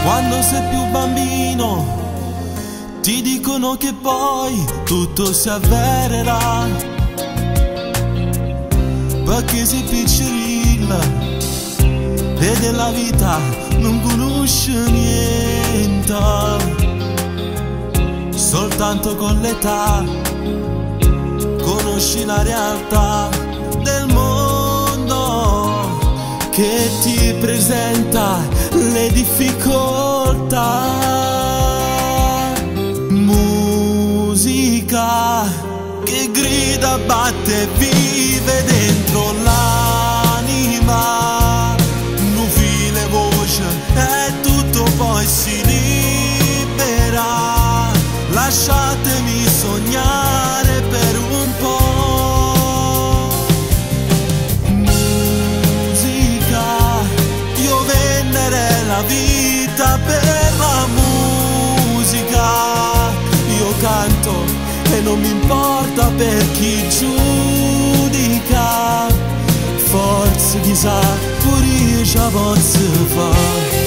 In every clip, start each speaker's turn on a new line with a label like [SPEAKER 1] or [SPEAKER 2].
[SPEAKER 1] Quando sei più bambino ti dicono che poi tutto si avvererà, perché sei piccerilla e della vita non conosci niente. Soltanto con l'età conosci la realtà del mondo che ti presenta le difficoltà. Musica che grida, batte e vive dentro l'anima, nubi le voci e tutto poi si libera. Lasciatemi sognare per un po'. Musica, io venderei la vita per la musica. Io canto e non mi importa per chi giudica. Forse chissà pure io ce la posso fare.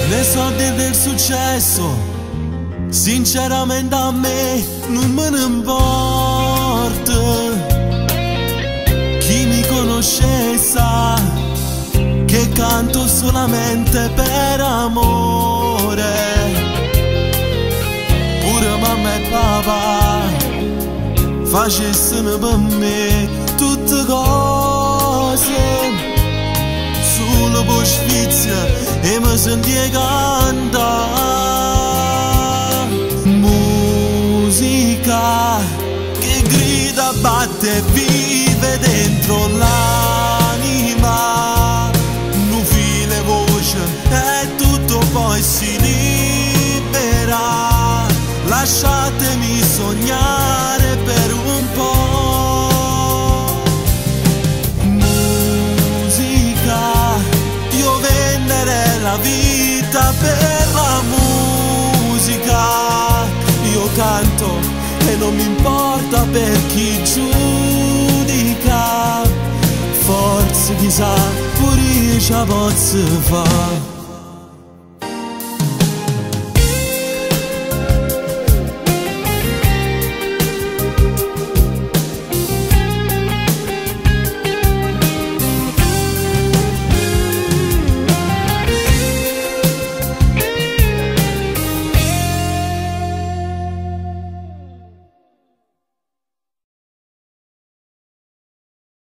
[SPEAKER 1] Le soldi del successo sinceramente a me non me ne importa. Chi mi conosce sa che canto solamente per amore. Pure mamma e papà facessero per me tutte cose. Sulla sfizia e mi sentia cantare. Musica che grida, batte e vive dentro l'anima, nubi le voci e tutto poi si libera. Lasciatemi sognare per un po'. Io venderei la vita per la musica. Io canto e non mi importa per chi giudica. Forse chissà pure io ce la posso fare.